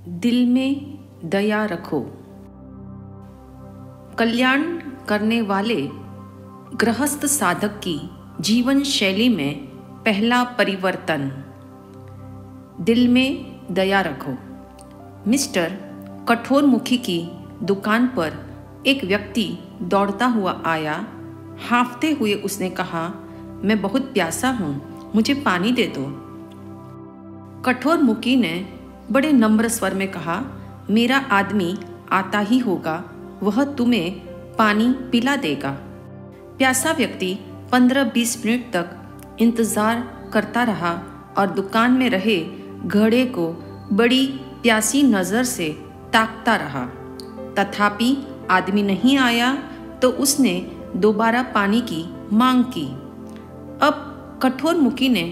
दिल में दया रखो। कल्याण करने वाले गृहस्थ साधक की जीवन शैली में पहला परिवर्तन, दिल में दया रखो। मिस्टर कठोरमुखी की दुकान पर एक व्यक्ति दौड़ता हुआ आया। हांफते हुए उसने कहा, मैं बहुत प्यासा हूँ, मुझे पानी दे दो। कठोरमुखी ने बड़े नम्र स्वर में कहा, मेरा आदमी आता ही होगा, वह तुम्हें पानी पिला देगा। प्यासा व्यक्ति 15-20 मिनट तक इंतजार करता रहा और दुकान में रहे घड़े को बड़ी प्यासी नज़र से ताकता रहा। तथापि आदमी नहीं आया तो उसने दोबारा पानी की मांग की। अब कठोरमुखी ने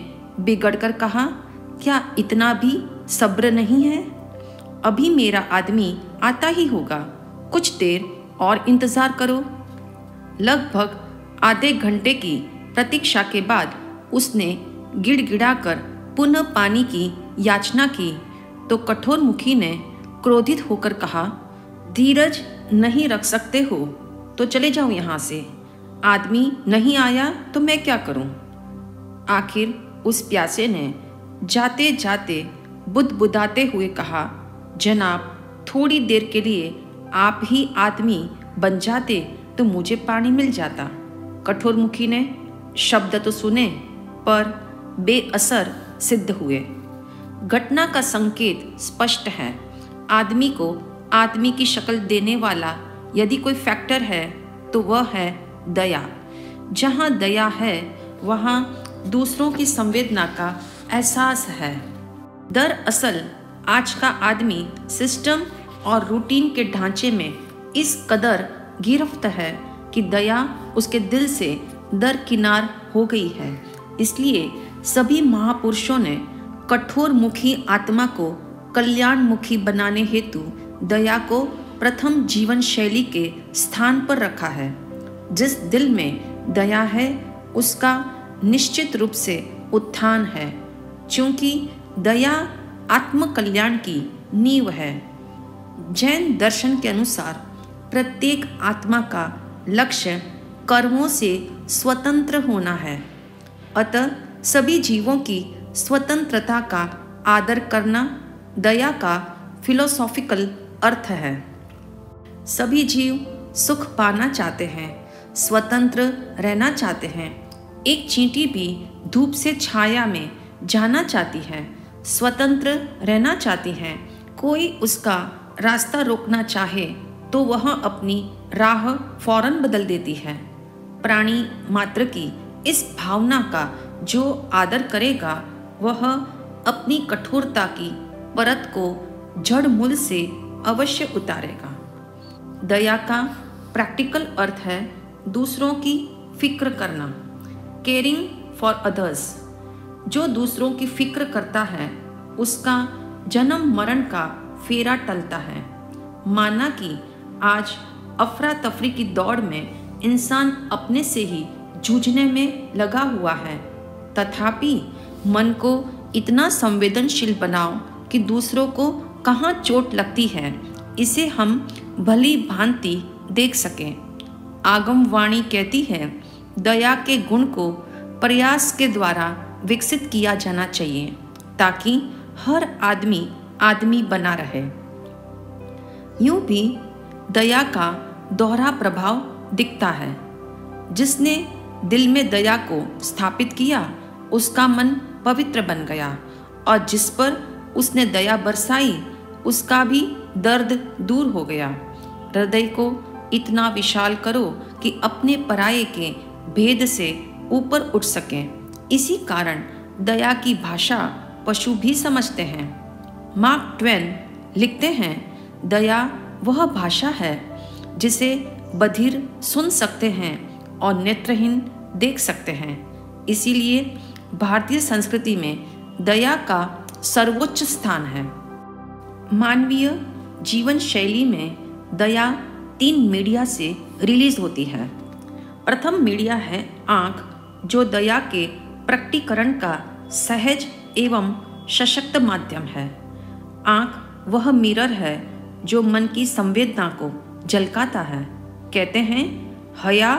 बिगड़कर कहा, क्या इतना भी सब्र नहीं है? अभी मेरा आदमी आता ही होगा, कुछ देर और इंतज़ार करो। लगभग आधे घंटे की प्रतीक्षा के बाद उसने गिड़गिड़ाकर पुनः पानी की याचना की तो कठोरमुखी ने क्रोधित होकर कहा, धीरज नहीं रख सकते हो तो चले जाओ यहाँ से। आदमी नहीं आया तो मैं क्या करूँ? आखिर उस प्यासे ने जाते जाते बुदबुदाते हुए कहा, जनाब, थोड़ी देर के लिए आप ही आदमी बन जाते तो मुझे पानी मिल जाता। कठोरमुखी ने शब्द तो सुने पर बेअसर सिद्ध हुए। घटना का संकेत स्पष्ट है। आदमी को आदमी की शक्ल देने वाला यदि कोई फैक्टर है तो वह है दया। जहाँ दया है वहाँ दूसरों की संवेदना का एहसास है। दरअसल आज का आदमी सिस्टम और रूटीन के ढांचे में इस कदर गिरफ्त है कि दया उसके दिल से दरकिनार हो गई है। इसलिए सभी महापुरुषों ने कठोरमुखी आत्मा को कल्याणमुखी बनाने हेतु दया को प्रथम जीवन शैली के स्थान पर रखा है। जिस दिल में दया है उसका निश्चित रूप से उत्थान है, क्योंकि दया आत्मकल्याण की नींव है। जैन दर्शन के अनुसार प्रत्येक आत्मा का लक्ष्य कर्मों से स्वतंत्र होना है। अतः सभी जीवों की स्वतंत्रता का आदर करना दया का फिलोसॉफिकल अर्थ है। सभी जीव सुख पाना चाहते हैं, स्वतंत्र रहना चाहते हैं। एक चींटी भी धूप से छाया में जाना चाहती है, स्वतंत्र रहना चाहती है। कोई उसका रास्ता रोकना चाहे तो वह अपनी राह फौरन बदल देती है। प्राणी मात्र की इस भावना का जो आदर करेगा वह अपनी कठोरता की परत को जड़ मूल से अवश्य उतारेगा। दया का प्रैक्टिकल अर्थ है दूसरों की फिक्र करना, केयरिंग फॉर अदर्स। जो दूसरों की फिक्र करता है उसका जन्म मरण का फेरा टलता है। माना कि आज अफरा तफरी की दौड़ में इंसान अपने से ही जूझने में लगा हुआ है, तथापि मन को इतना संवेदनशील बनाओ कि दूसरों को कहाँ चोट लगती है इसे हम भली भांति देख सकें। आगम वाणी कहती है, दया के गुण को प्रयास के द्वारा विकसित किया जाना चाहिए ताकि हर आदमी आदमी बना रहे। यूं भी दया का दोहरा प्रभाव दिखता है। जिसने दिल में दया को स्थापित किया उसका मन पवित्र बन गया और जिस पर उसने दया बरसाई उसका भी दर्द दूर हो गया। हृदय को इतना विशाल करो कि अपने पराये के भेद से ऊपर उठ सकें। इसी कारण दया की भाषा पशु भी समझते हैं। मार्क ट्वेन लिखते हैं, दया वह भाषा है जिसे बधिर सुन सकते हैं और नेत्रहीन देख सकते हैं। इसीलिए भारतीय संस्कृति में दया का सर्वोच्च स्थान है। मानवीय जीवन शैली में दया 3 मीडिया से रिलीज होती है। प्रथम मीडिया है आँख, जो दया के प्रकटीकरण का सहज एवं सशक्त माध्यम है। आँख वह मिरर है जो मन की संवेदना को झलकाता है। कहते हैं हया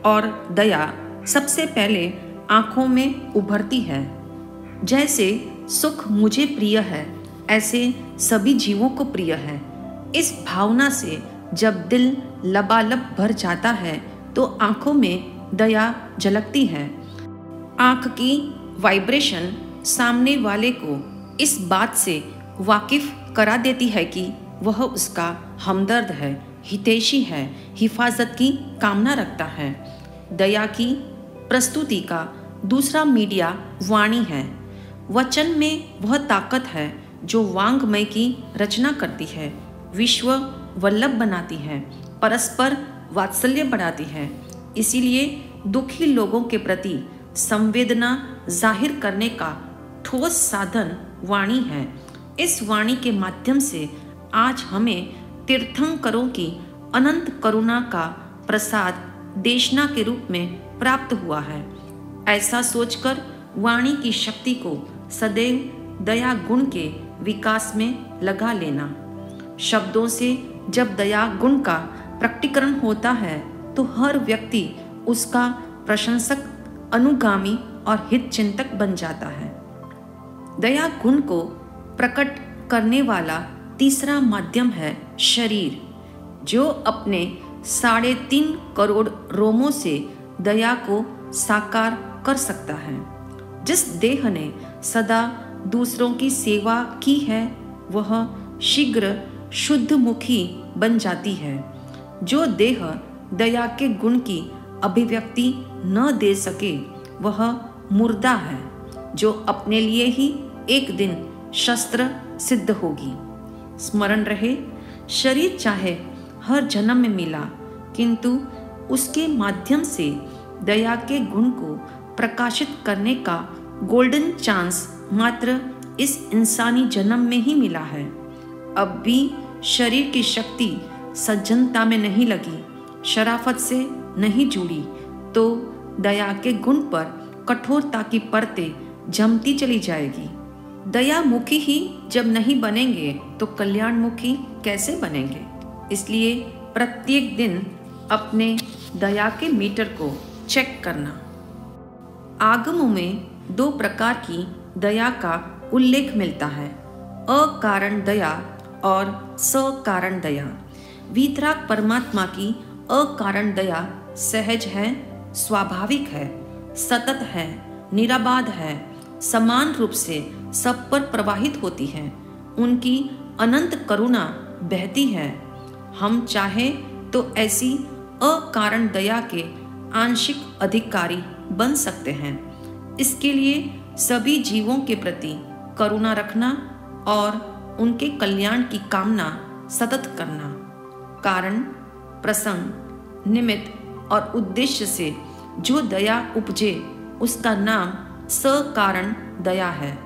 और दया सबसे पहले आंखों में उभरती है। जैसे सुख मुझे प्रिय है, ऐसे सभी जीवों को प्रिय है। इस भावना से जब दिल लबालब भर जाता है तो आंखों में दया झलकती है। आंख की वाइब्रेशन सामने वाले को इस बात से वाकिफ करा देती है कि वह उसका हमदर्द है, हितैषी है, हिफाजत की कामना रखता है। दया की प्रस्तुति का दूसरा मीडिया वाणी है। वचन में वह ताकत है जो वांग्मय की रचना करती है, विश्व वल्लभ बनाती है, परस्पर वात्सल्य बढ़ाती है। इसीलिए दुखी लोगों के प्रति संवेदना जाहिर करने का ठोस साधन वाणी है। इस वाणी के माध्यम से आज हमें तीर्थंकरों की अनंत करुणा का प्रसाद देशना के रूप में प्राप्त हुआ है। ऐसा सोचकर वाणी की शक्ति को सदैव दया गुण के विकास में लगा लेना। शब्दों से जब दया गुण का प्रकटीकरण होता है तो हर व्यक्ति उसका प्रशंसक, अनुगामी और हित चिंतक बन जाता है। दया गुण को प्रकट करने वाला तीसरा माध्यम है शरीर, जो अपने 3.5 करोड़ रोमों से दया को साकार कर सकता है। जिस देह ने सदा दूसरों की सेवा की है वह शीघ्र शुद्ध मुखी बन जाती है। जो देह दया के गुण की अभिव्यक्ति न दे सके वह मुर्दा है, जो अपने लिए ही एक दिन शस्त्र सिद्ध होगी। स्मरण रहे, शरीर चाहे हर जन्म में मिला, किंतु उसके माध्यम से दया के गुण को प्रकाशित करने का गोल्डन चांस मात्र इस इंसानी जन्म में ही मिला है। अब भी शरीर की शक्ति सज्जनता में नहीं लगी, शराफत से नहीं जुड़ी, तो दया के गुण पर कठोरता की परतें जमती चली जाएगी। दयामुखी ही जब नहीं बनेंगे तो कल्याणमुखी कैसे बनेंगे? इसलिए प्रत्येक दिन अपने दया के मीटर को चेक करना। आगमों में 2 प्रकार की दया का उल्लेख मिलता है, अकारण दया और सकारण दया। वीतराग परमात्मा की अकारण दया सहज है, स्वाभाविक है, सतत है, निराबाध है, समान रूप से सब पर प्रवाहित होती है। उनकी अनंत करुणा बहती है। हम चाहें तो ऐसी अकारण दया के आंशिक अधिकारी बन सकते हैं। इसके लिए सभी जीवों के प्रति करुणा रखना और उनके कल्याण की कामना सतत करना। कारण, प्रसंग, निमित्त और उद्देश्य से जो दया उपजे उसका नाम सकारण दया है।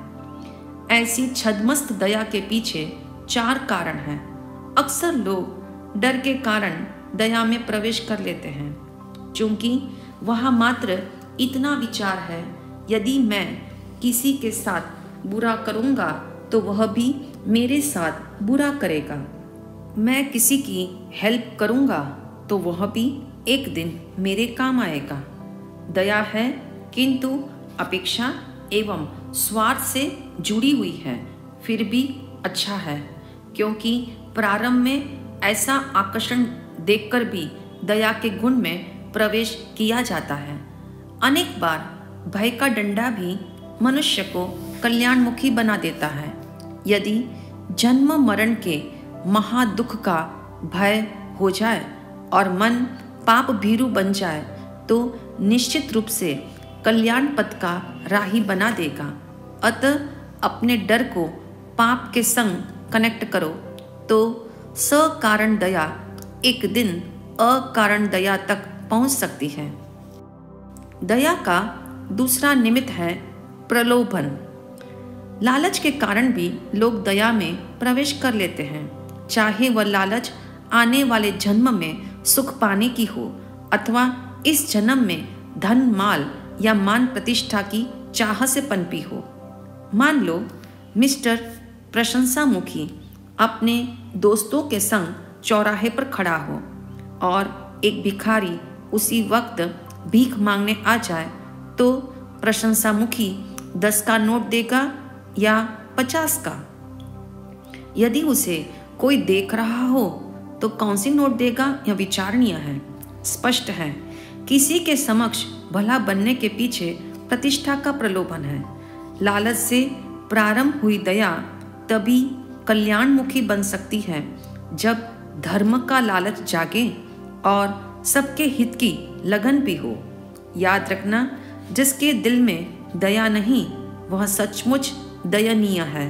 ऐसी छद्मस्त दया के पीछे 4 कारण हैं। अक्सर लोग डर के कारण दया में प्रवेश कर लेते हैं, क्योंकि वहाँ मात्र इतना विचार है, यदि मैं किसी के साथ बुरा करूँगा तो वह भी मेरे साथ बुरा करेगा। मैं किसी की हेल्प करूँगा तो वह भी एक दिन मेरे काम आएगा। दया है किंतु अपेक्षा एवं स्वार्थ से जुड़ी हुई है, फिर भी अच्छा है, क्योंकि प्रारंभ में ऐसा आकर्षण देखकर भी दया के गुण में प्रवेश किया जाता है। अनेक बार भय का डंडा भी मनुष्य को कल्याणमुखी बना देता है। यदि जन्म मरण के महादुख का भय हो जाए और मन पाप भीरु बन जाए तो निश्चित रूप से कल्याण पथ का राही बना देगा। अतः अपने डर को पाप के संग कनेक्ट करो तो सकारण दया एक दिन अकारण दया तक पहुंच सकती है। दया का दूसरा निमित्त है प्रलोभन। लालच के कारण भी लोग दया में प्रवेश कर लेते हैं, चाहे वह लालच आने वाले जन्म में सुख पाने की हो अथवा इस जन्म में धन, माल या मान प्रतिष्ठा की चाह से पनपी हो। मान लो मिस्टर प्रशंसामुखी अपने दोस्तों के संग चौराहे पर खड़ा हो और एक भिखारी उसी वक्त भीख मांगने आ जाए तो प्रशंसामुखी 10 का नोट देगा या 50 का? यदि उसे कोई देख रहा हो तो कौन सी नोट देगा यह विचारणीय है। स्पष्ट है, किसी के समक्ष भला बनने के पीछे प्रतिष्ठा का प्रलोभन है। लालच से प्रारंभ हुई दया तभी कल्याणमुखी बन सकती है जब धर्म का लालच जागे और सबके हित की लगन भी हो। याद रखना, जिसके दिल में दया नहीं वह सचमुच दयनीय है।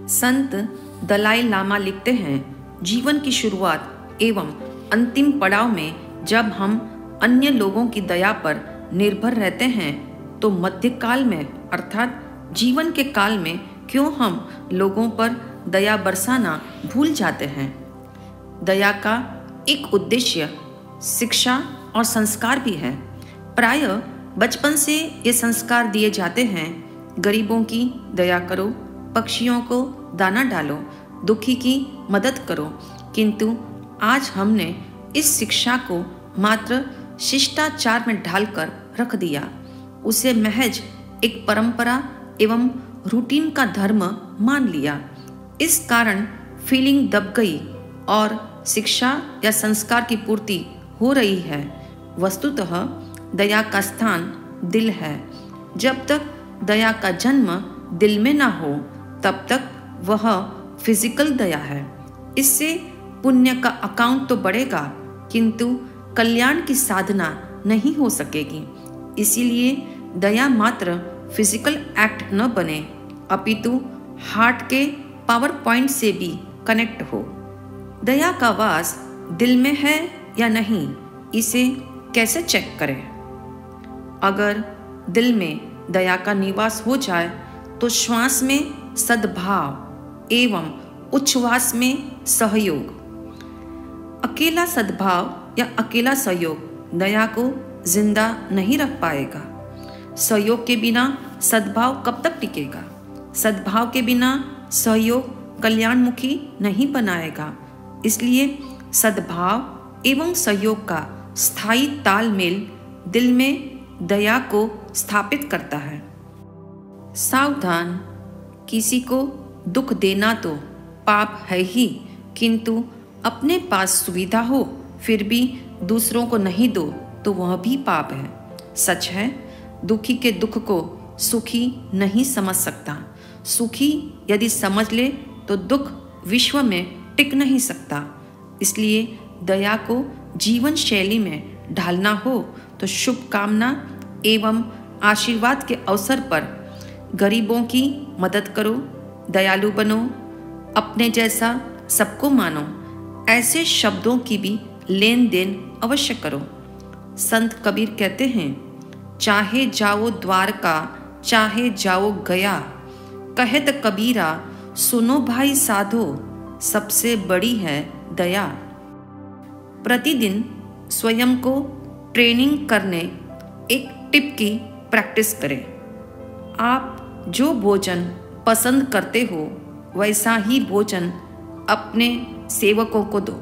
संत दलाई लामा लिखते हैं, जीवन की शुरुआत एवं अंतिम पड़ाव में जब हम अन्य लोगों की दया पर निर्भर रहते हैं तो मध्यकाल में अर्थात जीवन के काल में क्यों हम लोगों पर दया बरसाना भूल जाते हैं। दया का एक उद्देश्य शिक्षा और संस्कार भी है। प्रायः बचपन से ये संस्कार दिए जाते हैं, गरीबों की दया करो, पक्षियों को दाना डालो, दुखी की मदद करो। किंतु आज हमने इस शिक्षा को मात्र शिष्टाचार में ढालकर रख दिया, उसे महज एक परंपरा एवं रूटीन का धर्म मान लिया। इस कारण फीलिंग दब गई और शिक्षा या संस्कार की पूर्ति हो रही है। वस्तुतः दया का स्थान दिल है। जब तक दया का जन्म दिल में ना हो तब तक वह फिजिकल दया है। इससे पुण्य का अकाउंट तो बढ़ेगा किंतु कल्याण की साधना नहीं हो सकेगी। इसीलिए दया मात्र फिजिकल एक्ट न बने अपितु हार्ट के पावर पॉइंट से भी कनेक्ट हो। दया का वास दिल में है या नहीं, इसे कैसे चेक करें? अगर दिल में दया का निवास हो जाए तो श्वास में सद्भाव एवं उच्छ्वास में सहयोग। अकेला सद्भाव या अकेला सहयोग दया को जिंदा नहीं रख पाएगा। सहयोग के बिना सद्भाव कब तक टिकेगा? सद्भाव के बिना सहयोग कल्याणमुखी नहीं बनाएगा। इसलिए सद्भाव एवं सहयोग का स्थायी तालमेल दिल में दया को स्थापित करता है। सावधान, किसी को दुख देना तो पाप है ही, किंतु अपने पास सुविधा हो फिर भी दूसरों को नहीं दो तो वह भी पाप है। सच है, दुखी के दुख को सुखी नहीं समझ सकता। सुखी यदि समझ ले तो दुख विश्व में टिक नहीं सकता। इसलिए दया को जीवन शैली में ढालना हो तो शुभकामना एवं आशीर्वाद के अवसर पर गरीबों की मदद करो, दयालु बनो, अपने जैसा सबको मानो, ऐसे शब्दों की भी लेन देन अवश्य करो। संत कबीर कहते हैं, चाहे जाओ द्वारका चाहे जाओ गया, कहत कबीरा सुनो भाई साधो, सबसे बड़ी है दया। प्रतिदिन स्वयं को ट्रेनिंग करने एक टिप की प्रैक्टिस करें। आप जो भोजन पसंद करते हो वैसा ही भोजन अपने सेवकों को दो।